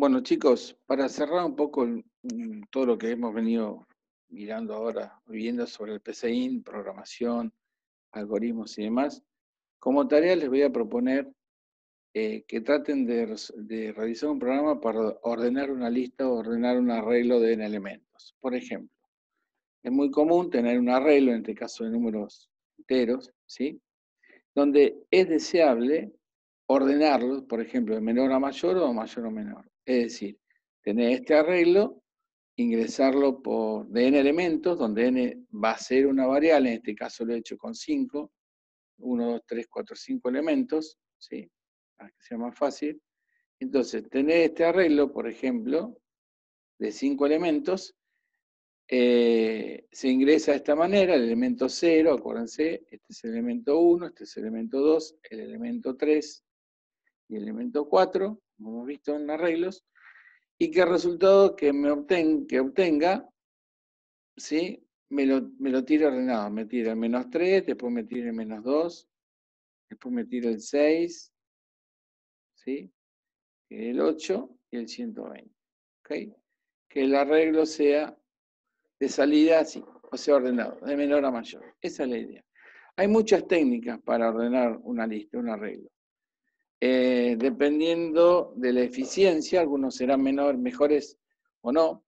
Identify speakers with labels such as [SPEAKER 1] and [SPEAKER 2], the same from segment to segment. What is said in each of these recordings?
[SPEAKER 1] Bueno, chicos, para cerrar un poco todo lo que hemos venido mirando ahora, viendo sobre el PCIN, programación, algoritmos y demás, como tarea les voy a proponer que traten de realizar un programa para ordenar una lista o ordenar un arreglo de n elementos. Por ejemplo, es muy común tener un arreglo, en este caso de números enteros, ¿sí? Donde es deseable ordenarlos, por ejemplo, de menor a mayor o mayor a menor. Es decir, tener este arreglo, ingresarlo de n elementos, donde n va a ser una variable, en este caso lo he hecho con 5, 1, 2, 3, 4, 5 elementos, ¿sí? Para que sea más fácil. Entonces, tener este arreglo, por ejemplo, de 5 elementos, se ingresa de esta manera, el elemento 0, acuérdense, este es el elemento 1, este es el elemento 2, el elemento 3 y el elemento 4, como hemos visto en arreglos, y que el resultado que obtenga, ¿sí? me lo tira ordenado, me tira el -3, después me tira el -2, después me tira el 6, ¿sí? El 8 y el 120, ¿ok? Que el arreglo sea de salida así, o sea, ordenado, de menor a mayor. Esa es la idea. Hay muchas técnicas para ordenar una lista, un arreglo. Dependiendo de la eficiencia, algunos serán mejores o no.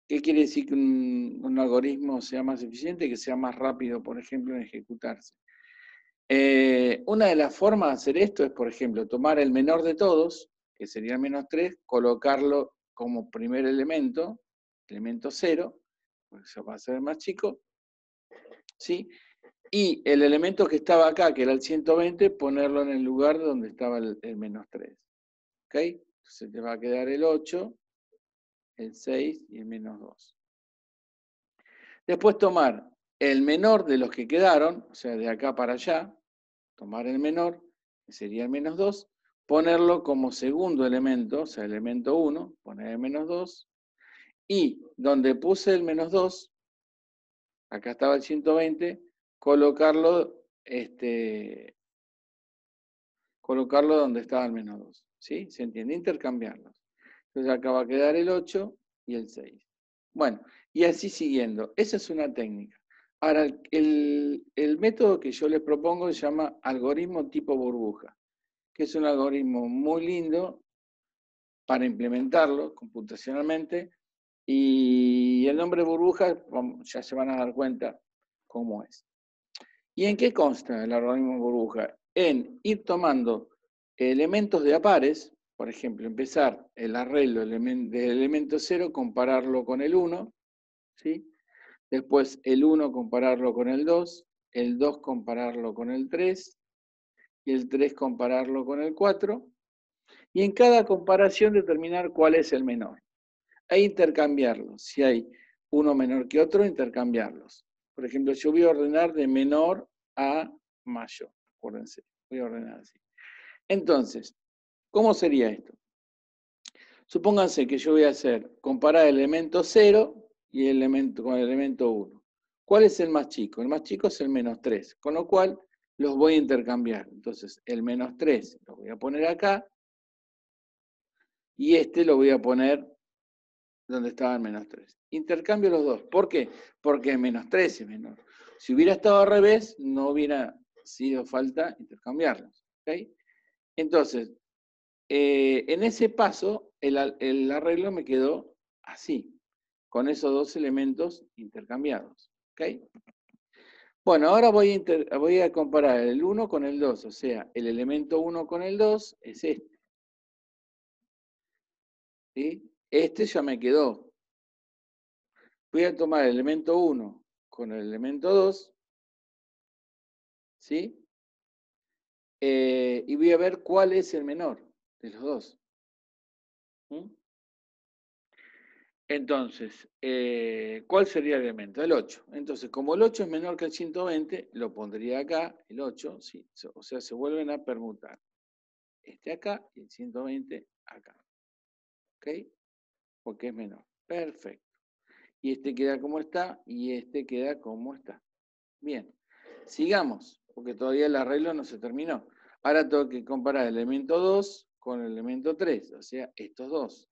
[SPEAKER 1] ¿Qué quiere decir que un algoritmo sea más eficiente? Que sea más rápido, por ejemplo, en ejecutarse. Una de las formas de hacer esto es, por ejemplo, tomar el menor de todos, que sería el -3, colocarlo como primer elemento 0, porque eso va a ser más chico, ¿sí? Y el elemento que estaba acá, que era el 120, ponerlo en el lugar donde estaba el -3. ¿Ok? Entonces te va a quedar el 8, el 6 y el -2. Después tomar el menor de los que quedaron, o sea, de acá para allá, tomar el menor, que sería el -2, ponerlo como segundo elemento, o sea, el elemento 1, poner el -2, y donde puse el -2, acá estaba el 120, colocarlo, colocarlo donde estaba el -2, ¿sí? ¿Se entiende? Intercambiarlos. Entonces acá va a quedar el 8 y el 6. Bueno, y así siguiendo. Esa es una técnica. Ahora, el método que yo les propongo se llama algoritmo tipo burbuja, que es un algoritmo muy lindo para implementarlo computacionalmente, y el nombre burbuja ya se van a dar cuenta cómo es. ¿Y en qué consta el algoritmo burbuja? En ir tomando elementos de a pares, por ejemplo, empezar el arreglo del elemento 0, compararlo con el 1, ¿sí? Después el 1 compararlo con el 2 compararlo con el 3, y el 3 compararlo con el 4, y en cada comparación determinar cuál es el menor. E intercambiarlos. Si hay uno menor que otro, intercambiarlos. Por ejemplo, yo voy a ordenar de menor a mayor. Acuérdense, voy a ordenar así. Entonces, ¿cómo sería esto? Supónganse que yo voy a hacer, comparar el elemento 0 y el elemento, con el elemento 1. ¿Cuál es el más chico? El más chico es el -3, con lo cual los voy a intercambiar. Entonces, el -3 lo voy a poner acá, y este lo voy a poner donde estaba el -3. Intercambio los dos. ¿Por qué? Porque el -3 es menor. Si hubiera estado al revés, no hubiera sido falta intercambiarlos. ¿Okay? Entonces, en ese paso, el arreglo me quedó así, con esos dos elementos intercambiados. ¿Okay? Bueno, ahora voy a comparar el 1 con el 2, o sea, el elemento 1 con el 2 es este. ¿Sí? Este ya me quedó. Voy a tomar el elemento 1 con el elemento 2, ¿sí? Y voy a ver cuál es el menor de los dos. ¿Mm? Entonces, ¿cuál sería el elemento? El 8. Entonces, como el 8 es menor que el 120, lo pondría acá, el 8, sí, o sea, se vuelven a permutar. Este acá y el 120 acá. ¿Ok? Porque es menor. Perfecto. Y este queda como está y este queda como está. Bien. Sigamos, porque todavía el arreglo no se terminó. Ahora tengo que comparar el elemento 2 con el elemento 3, o sea, estos dos.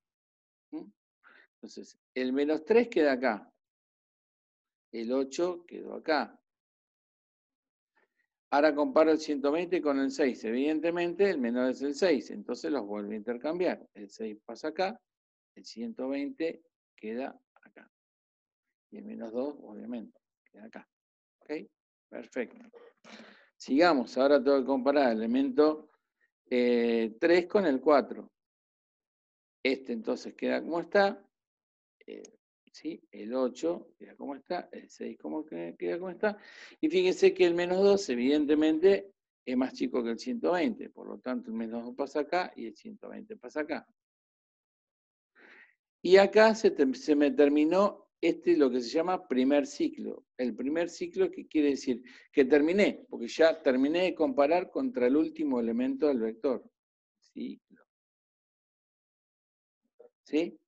[SPEAKER 1] Entonces, el menos 3 queda acá. El 8 quedó acá. Ahora comparo el 120 con el 6. Evidentemente, el menor es el 6, entonces los vuelvo a intercambiar. El 6 pasa acá, el 120 queda acá. Y el menos 2, obviamente, queda acá. ¿Ok? Perfecto. Sigamos, ahora tengo que comparar el elemento 3 con el 4. Este entonces queda como está. ¿Sí? El 8 queda como está, el 6 queda como está. Y fíjense que el menos 2, evidentemente, es más chico que el 120. Por lo tanto, el menos 2 pasa acá y el 120 pasa acá. Y acá se me terminó lo que se llama primer ciclo. El primer ciclo, ¿qué quiere decir? Que terminé, porque ya terminé de comparar contra el último elemento del vector. Ciclo. ¿Sí?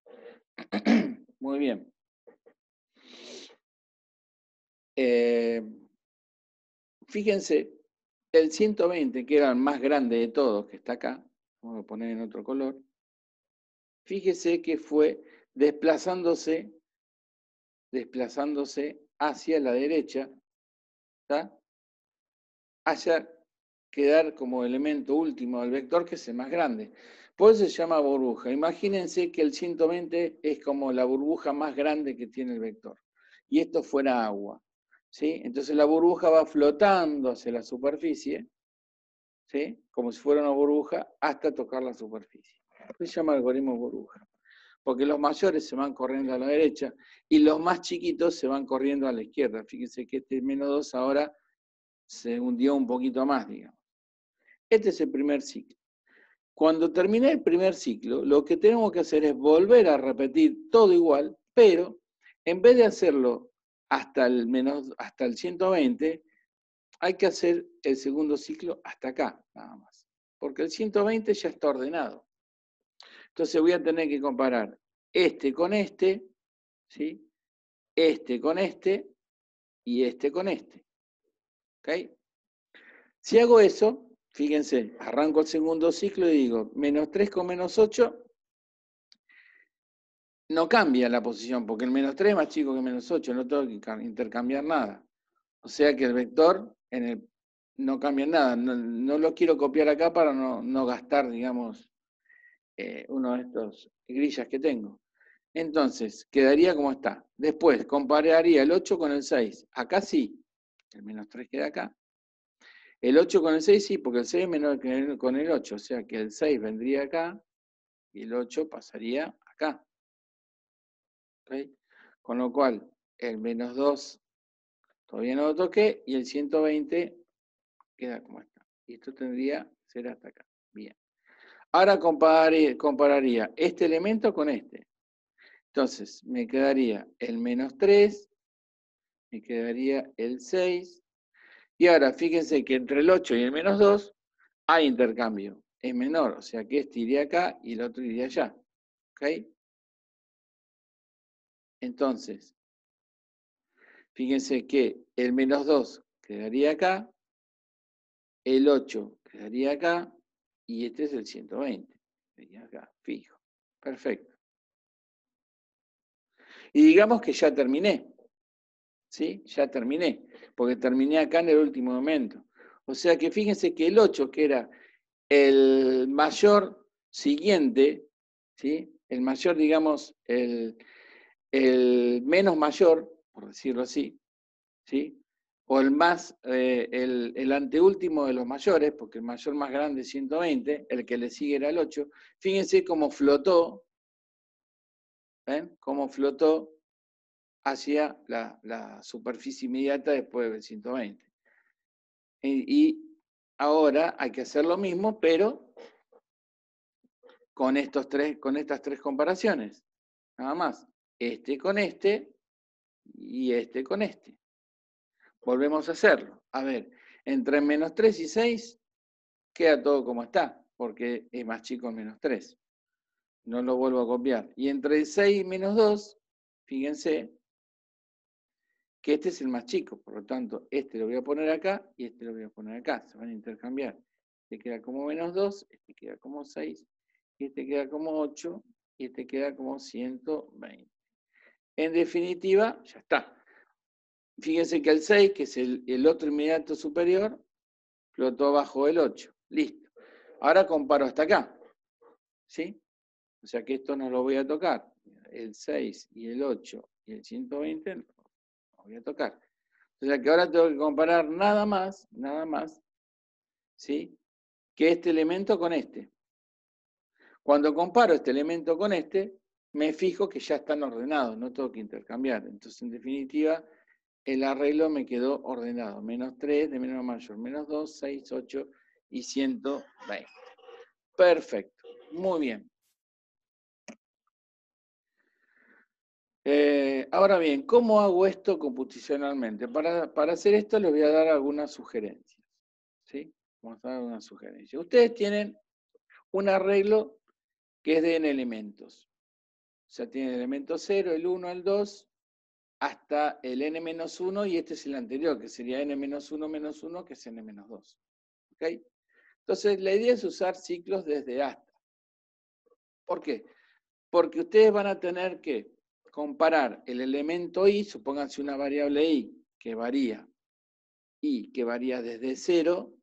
[SPEAKER 1] Muy bien. Fíjense, el 120, que era el más grande de todos, que está acá, vamos a poner en otro color, fíjese que fue desplazándose hacia la derecha, ¿está? Hacia quedar como elemento último del vector, que es el más grande. Por eso se llama burbuja. Imagínense que el 120 es como la burbuja más grande que tiene el vector. Y esto fuera agua. ¿Sí? Entonces la burbuja va flotando hacia la superficie, ¿sí? Como si fuera una burbuja, hasta tocar la superficie. Se llama algoritmo burbuja. Porque los mayores se van corriendo a la derecha y los más chiquitos se van corriendo a la izquierda. Fíjense que este menos 2 ahora se hundió un poquito más, digamos. Este es el primer ciclo. Cuando termine el primer ciclo, lo que tenemos que hacer es volver a repetir todo igual, pero en vez de hacerlo hasta el 120, hay que hacer el segundo ciclo hasta acá, nada más. Porque el 120 ya está ordenado. Entonces voy a tener que comparar este con este, ¿sí? Este con este y este con este. ¿Ok? Si hago eso, fíjense, arranco el segundo ciclo y digo, menos 3 con menos 8, no cambia la posición, porque el menos 3 es más chico que menos 8, no tengo que intercambiar nada. O sea que el vector no cambia nada, no lo quiero copiar acá para no gastar, digamos, uno de estos grillas que tengo. Entonces, quedaría como está. Después, compararía el 8 con el 6. Acá sí, el menos 3 queda acá. El 8 con el 6 sí, porque el 6 es menor que con el 8. O sea que el 6 vendría acá y el 8 pasaría acá. ¿Okay? Con lo cual, el menos 2 todavía no lo toqué y el 120 queda como está. Y esto tendría que ser hasta acá. Bien. Ahora compararía este elemento con este. Entonces, me quedaría el menos 3, me quedaría el 6. Y ahora, fíjense que entre el 8 y el menos 2 hay intercambio. Es menor, o sea que este iría acá y el otro iría allá. ¿Ok? Entonces, fíjense que el menos 2 quedaría acá, el 8 quedaría acá, y este es el 120. Quedaría acá, fijo. Perfecto. Y digamos que ya terminé. ¿Sí? Ya terminé, porque terminé acá en el último momento. O sea que fíjense que el 8, que era el mayor siguiente, ¿sí? El mayor, digamos, el menos mayor, por decirlo así, ¿sí? O el más, el anteúltimo de los mayores, porque el mayor más grande es 120, el que le sigue era el 8. Fíjense cómo flotó, ¿ven? Cómo flotó hacia la superficie inmediata después del 120. Y ahora hay que hacer lo mismo, pero con estas tres comparaciones. Nada más. Este con este y este con este. Volvemos a hacerlo. A ver, entre menos 3 y 6 queda todo como está, porque es más chico el menos 3. No lo vuelvo a copiar. Y entre 6 y menos 2, fíjense que este es el más chico. Por lo tanto, este lo voy a poner acá y este lo voy a poner acá. Se van a intercambiar. Este queda como menos 2, este queda como 6 y este queda como 8, y este queda como 120. En definitiva, ya está. Fíjense que el 6, que es el otro inmediato superior, flotó bajo el 8. Listo. Ahora comparo hasta acá. ¿Sí? O sea que esto no lo voy a tocar. El 6 y el 8 y el 120 no lo voy a tocar. O sea que ahora tengo que comparar nada más, ¿sí? Que este elemento con este. Cuando comparo este elemento con este, me fijo que ya están ordenados, no tengo que intercambiar. Entonces, en definitiva, el arreglo me quedó ordenado. Menos 3 de menor a mayor, menos 2, 6, 8 y 120. Perfecto, muy bien. Ahora bien, ¿cómo hago esto computacionalmente? Para hacer esto les voy a dar algunas sugerencias. ¿Sí? Vamos a dar una sugerencia. Ustedes tienen un arreglo que es de n elementos. O sea, tienen el elemento 0, el 1, el 2, hasta el n-1, y este es el anterior, que sería n-1 menos 1, que es n-2. ¿Ok? Entonces, la idea es usar ciclos desde hasta. ¿Por qué? Porque ustedes van a tener que comparar el elemento i, supónganse una variable i, que varía desde 0,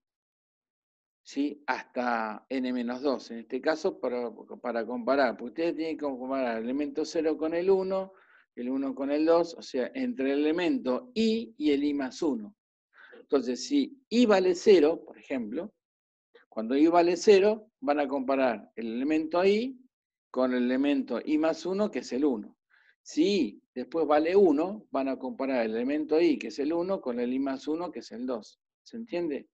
[SPEAKER 1] ¿sí? Hasta n-2. En este caso, para comparar, porque ustedes tienen que comparar el elemento 0 con el 1 con el 2, o sea, entre el elemento i y el i más 1. Entonces, si i vale 0, por ejemplo, cuando i vale 0, van a comparar el elemento i con el elemento i más 1, que es el 1. Si i después vale 1, van a comparar el elemento i, que es el 1, con el i más 1, que es el 2. ¿Se entiende?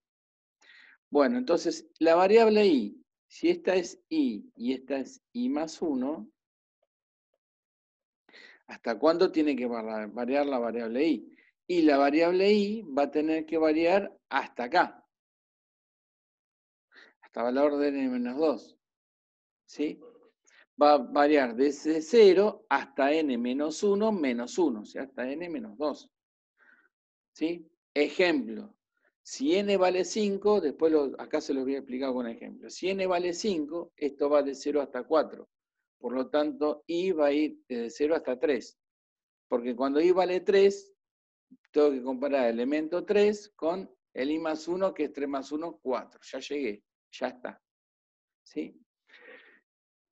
[SPEAKER 1] Bueno, entonces, la variable i, si esta es i y esta es i más 1, ¿hasta cuándo tiene que variar la variable i? Y la variable i va a tener que variar hasta acá, hasta valor de n-2. ¿Sí? Va a variar desde 0 hasta n-1 menos 1, o sea, hasta n-2. ¿Sí? Ejemplo, si n vale 5, después acá se los voy a explicar con ejemplo. Si n vale 5, esto va de 0 hasta 4. Por lo tanto, i va a ir desde 0 hasta 3. Porque cuando i vale 3, tengo que comparar el elemento 3 con el i más 1, que es 3 más 1, 4. Ya llegué, ya está. ¿Sí?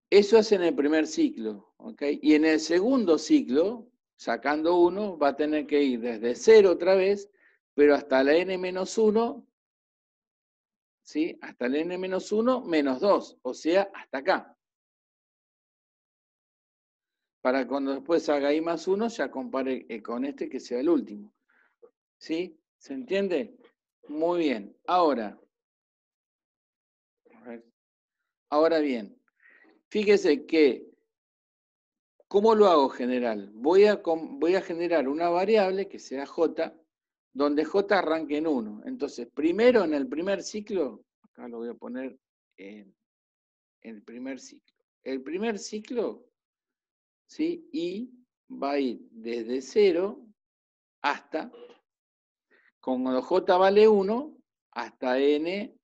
[SPEAKER 1] Eso es en el primer ciclo. ¿Ok? Y en el segundo ciclo, sacando 1, va a tener que ir desde 0 otra vez, pero hasta la n-1, ¿sí? Hasta el n-1 menos 2, o sea, hasta acá. Para cuando después haga i más 1, ya compare con este que sea el último. ¿Sí? ¿Se entiende? Muy bien. Ahora bien, fíjese que, ¿cómo lo hago general? Voy a generar una variable que sea j, donde j arranque en 1. Entonces, primero en el primer ciclo, acá lo voy a poner en el primer ciclo. El primer ciclo, ¿sí? Y va a ir desde 0 hasta, cuando j vale 1, hasta n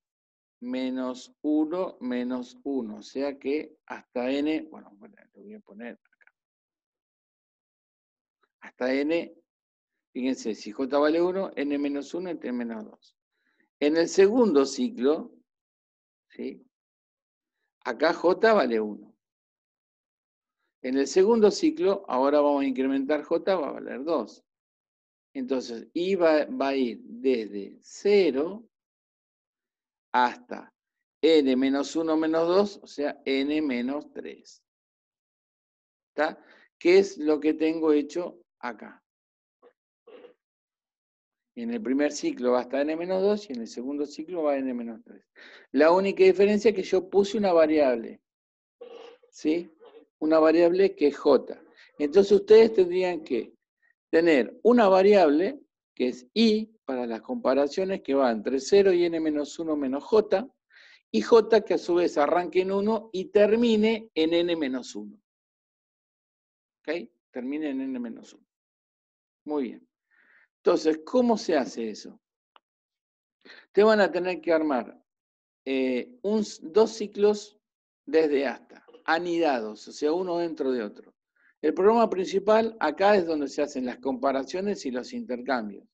[SPEAKER 1] menos 1 menos 1. O sea que hasta n, bueno, lo voy a poner acá. Hasta n, fíjense, si j vale 1, n menos 1, n menos 2. En el segundo ciclo, ¿sí? Acá j vale 1. En el segundo ciclo, ahora vamos a incrementar j, va a valer 2. Entonces, i va a ir desde 0 hasta n menos 1 menos 2, o sea, n menos 3. ¿Está? ¿Qué es lo que tengo hecho acá? En el primer ciclo va hasta n-2 y en el segundo ciclo va a n-3. La única diferencia es que yo puse una variable, ¿sí? Una variable que es j. Entonces ustedes tendrían que tener una variable que es i para las comparaciones que va entre 0 y n-1 menos j, y j que a su vez arranque en 1 y termine en n-1. ¿Ok? Termine en n-1. Muy bien. Entonces, ¿cómo se hace eso? Te van a tener que armar dos ciclos desde hasta, anidados, o sea, uno dentro de otro. El programa principal acá es donde se hacen las comparaciones y los intercambios.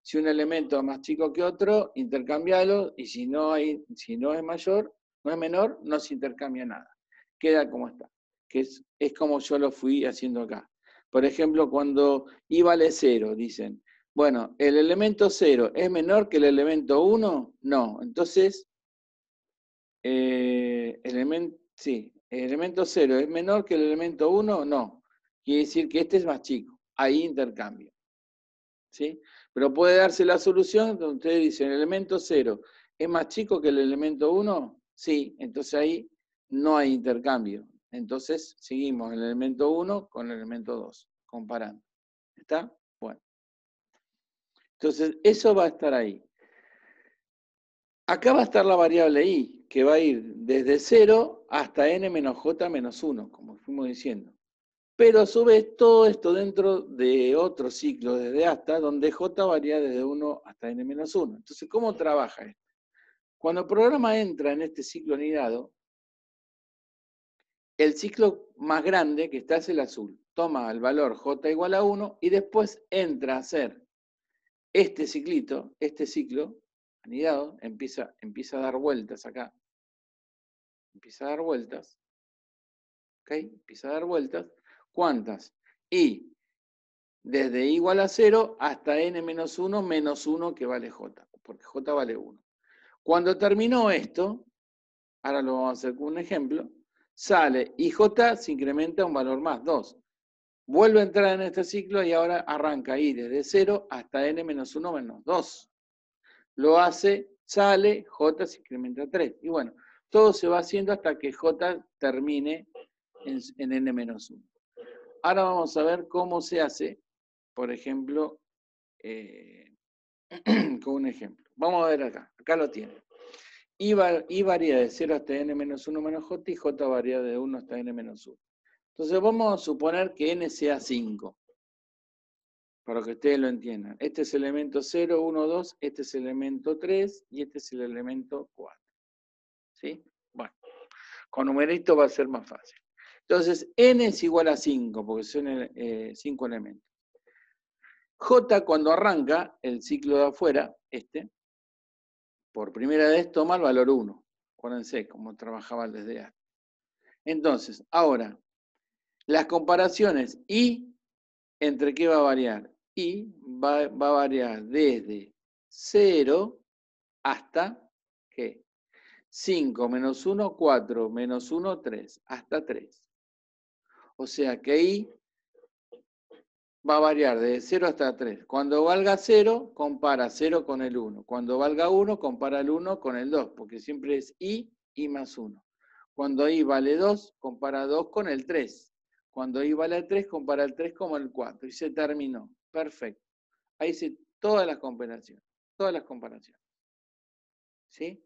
[SPEAKER 1] Si un elemento es más chico que otro, intercambialo, y si no es mayor, no es menor, no se intercambia nada. Queda como está, que es como yo lo fui haciendo acá. Por ejemplo, cuando i vale 0, dicen, bueno, ¿el elemento 0 es menor que el elemento 1? No, entonces, sí, ¿el elemento 0 es menor que el elemento 1? No, quiere decir que este es más chico, ahí intercambio. ¿Sí? Pero puede darse la solución donde ustedes dicen, ¿el elemento 0 es más chico que el elemento 1? Sí, entonces ahí no hay intercambio. Entonces seguimos el elemento 1 con el elemento 2, comparando. ¿Está? Bueno. Entonces eso va a estar ahí. Acá va a estar la variable i, que va a ir desde 0 hasta n menos j menos 1, como fuimos diciendo. Pero a su vez todo esto dentro de otro ciclo desde hasta, donde j varía desde 1 hasta n-1. Entonces, ¿cómo trabaja esto? Cuando el programa entra en este ciclo anidado, el ciclo más grande que está es el azul. Toma el valor j igual a 1 y después entra a hacer este ciclito, este ciclo anidado, empieza a dar vueltas acá. Empieza a dar vueltas. ¿Ok? Empieza a dar vueltas. ¿Cuántas? Y desde i igual a 0 hasta n-1 menos 1 que vale j, porque j vale 1. Cuando terminó esto, ahora lo vamos a hacer con un ejemplo, sale y j se incrementa un valor más, 2. Vuelve a entrar en este ciclo y ahora arranca i desde 0 hasta n-1 menos 2. Lo hace, sale, j se incrementa a 3. Y bueno, todo se va haciendo hasta que j termine en n-1. Ahora vamos a ver cómo se hace, por ejemplo, con un ejemplo. Vamos a ver acá lo tiene. I varía de 0 hasta n-1 menos j y j varía de 1 hasta n-1. Entonces vamos a suponer que n sea 5, para que ustedes lo entiendan. Este es el elemento 0, 1, 2, este es el elemento 3 y este es el elemento 4. ¿Sí? Bueno, con numeritos va a ser más fácil. Entonces, n es igual a 5, porque son 5 elementos. J, cuando arranca el ciclo de afuera, por primera vez toma el valor 1. Acuérdense cómo trabajaba desde hasta. Entonces, ahora, las comparaciones I, ¿entre qué va a variar? I va a variar desde 0 hasta, ¿qué? 5 menos 1, 4, menos 1, 3, hasta 3. O sea que I va a variar de 0 hasta 3. Cuando valga 0, compara 0 con el 1. Cuando valga 1, compara el 1 con el 2, porque siempre es i más 1. Cuando i vale 2, compara 2 con el 3. Cuando i vale 3, compara el 3 con el 4. Y se terminó. Perfecto. Ahí hice todas las comparaciones. Todas las comparaciones. ¿Sí?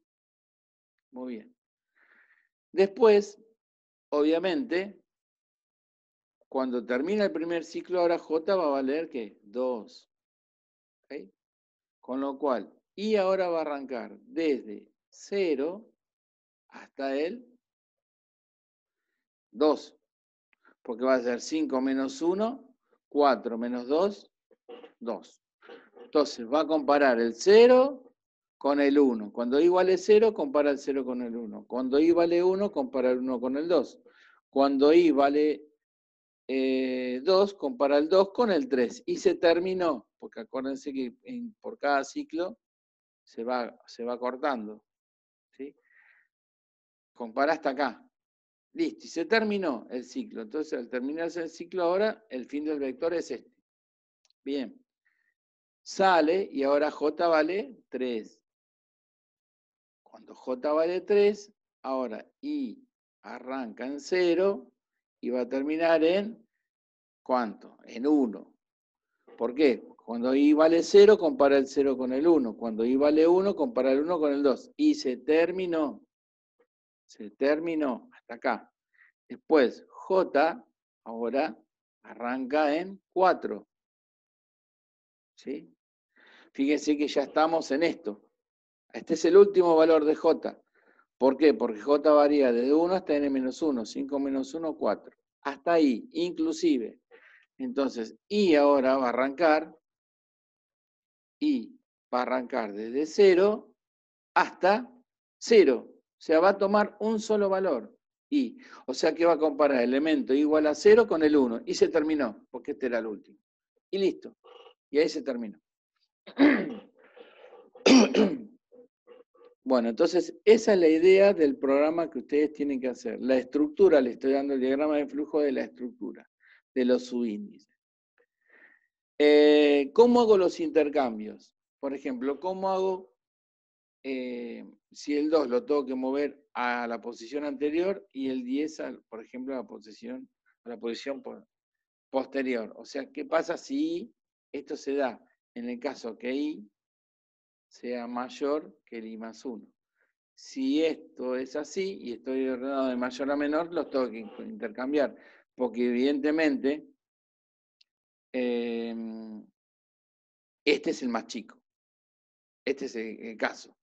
[SPEAKER 1] Muy bien. Después, obviamente, cuando termina el primer ciclo, ahora j va a valer, ¿qué? 2. ¿Okay? Con lo cual, i ahora va a arrancar desde 0 hasta el 2. Porque va a ser 5 menos 1, 4 menos 2, 2. Entonces va a comparar el 0 con el 1. Cuando i vale 0, compara el 0 con el 1. Cuando i vale 1, compara el 1 con el 2. Cuando i vale 2, compara el 2 con el 3. Y se terminó, porque acuérdense que por cada ciclo se va cortando. ¿Sí? Compara hasta acá. Listo, y se terminó el ciclo. Entonces, al terminarse el ciclo ahora, el fin del vector es este. Bien. Sale y ahora j vale 3. Cuando j vale 3, ahora i arranca en 0 y va a terminar en ¿cuánto? En 1. ¿Por qué? Cuando i vale 0, compara el 0 con el 1. Cuando i vale 1, compara el 1 con el 2. Y se terminó. Se terminó hasta acá. Después, j ahora arranca en 4. ¿Sí? Fíjense que ya estamos en esto. Este es el último valor de j. ¿Por qué? Porque J varía desde 1 hasta n-1, 5 menos 1, 4. Hasta ahí, inclusive. Entonces, I ahora va a arrancar, desde 0 hasta 0. O sea, va a tomar un solo valor, I. O sea que va a comparar el elemento igual a 0 con el 1. Y se terminó, porque este era el último. Y listo. Y ahí se terminó. Bueno, entonces esa es la idea del programa que ustedes tienen que hacer. La estructura, le estoy dando el diagrama de flujo de la estructura, de los subíndices. ¿Cómo hago los intercambios? Por ejemplo, ¿cómo hago si el 2 lo tengo que mover a la posición anterior y el 10, por ejemplo, a la posición posterior? O sea, ¿qué pasa si esto se da en el caso que I sea mayor que el I más 1? Si esto es así y estoy ordenado de mayor a menor, los tengo que intercambiar, porque evidentemente este es el más chico. Este es el caso.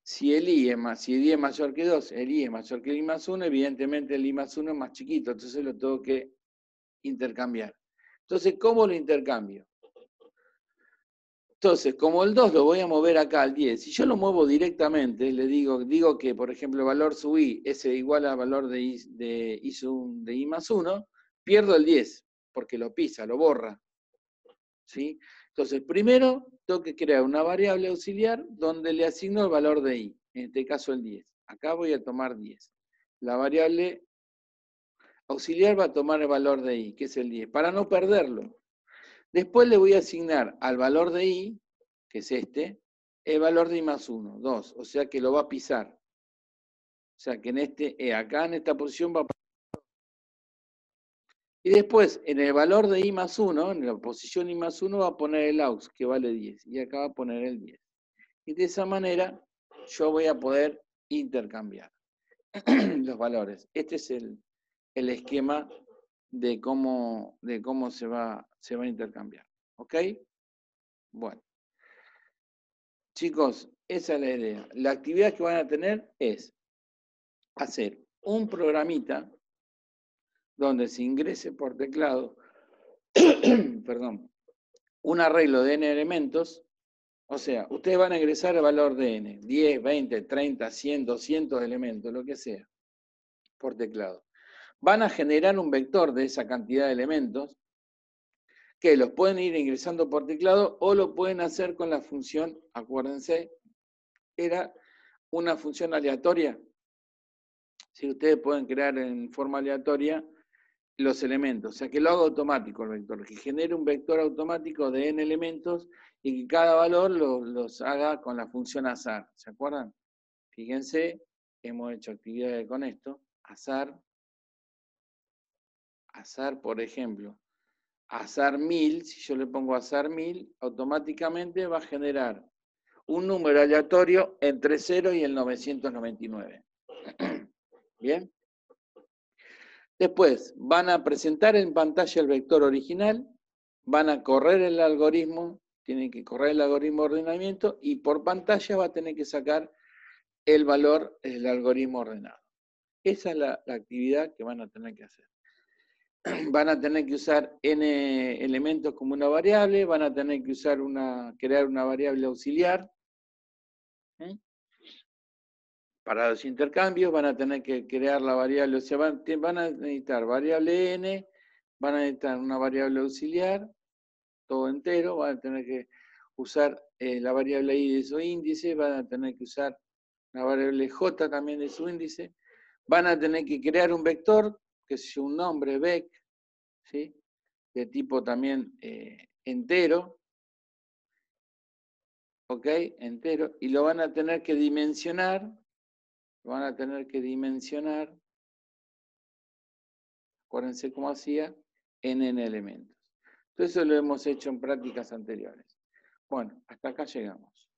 [SPEAKER 1] Si el I es mayor que 2, el I es mayor que el I más 1, evidentemente el I más 1 es más chiquito, entonces lo tengo que intercambiar. Entonces, ¿cómo lo intercambio? Entonces, como el 2 lo voy a mover acá al 10, si yo lo muevo directamente, le digo que, por ejemplo, el valor sub I es igual al valor de I más 1, pierdo el 10, porque lo pisa, lo borra. ¿Sí? Entonces, primero tengo que crear una variable auxiliar donde le asigno el valor de I, en este caso el 10. Acá voy a tomar 10. La variable auxiliar va a tomar el valor de I, que es el 10, para no perderlo. Después le voy a asignar al valor de I, que es este, el valor de I más 1, 2, o sea que lo va a pisar. O sea que acá en esta posición va a... Y después, en el valor de I más 1, en la posición I más 1, va a poner el aux, que vale 10. Y acá va a poner el 10. Y de esa manera yo voy a poder intercambiar los valores. Este es el esquema de cómo se va a intercambiar. ¿Ok? Bueno. Chicos, esa es la idea. La actividad que van a tener es hacer un programita donde se ingrese por teclado, perdón, un arreglo de n elementos. O sea, ustedes van a ingresar el valor de n, 10, 20, 30, 100, 200 elementos, lo que sea, por teclado. Van a generar un vector de esa cantidad de elementos que los pueden ir ingresando por teclado o lo pueden hacer con la función, acuérdense, era una función aleatoria. Si ustedes pueden crear en forma aleatoria los elementos, o sea que lo haga automático el vector, que genere un vector automático de n elementos y que cada valor los haga con la función azar. ¿Se acuerdan? Fíjense, hemos hecho actividades con esto. Azar, por ejemplo, azar 1000, si yo le pongo azar 1000, automáticamente va a generar un número aleatorio entre 0 y el 999. ¿Bien? Después van a presentar en pantalla el vector original, van a correr el algoritmo, tienen que correr el algoritmo de ordenamiento y por pantalla va a tener que sacar el valor del algoritmo ordenado. Esa es la actividad que van a tener que hacer. Van a tener que usar n elementos como una variable, van a tener que crear una variable auxiliar. Para los intercambios van a tener que crear la variable, o sea, van a necesitar variable n, van a necesitar una variable auxiliar, todo entero, van a tener que usar la variable i de su índice, van a tener que usar la variable j también de su índice, van a tener que crear un vector, que es un nombre, vec, ¿sí? De tipo también entero, ¿ok? Entero, y lo van a tener que dimensionar, acuérdense cómo hacía, en n elementos. Todo eso lo hemos hecho en prácticas anteriores. Bueno, hasta acá llegamos.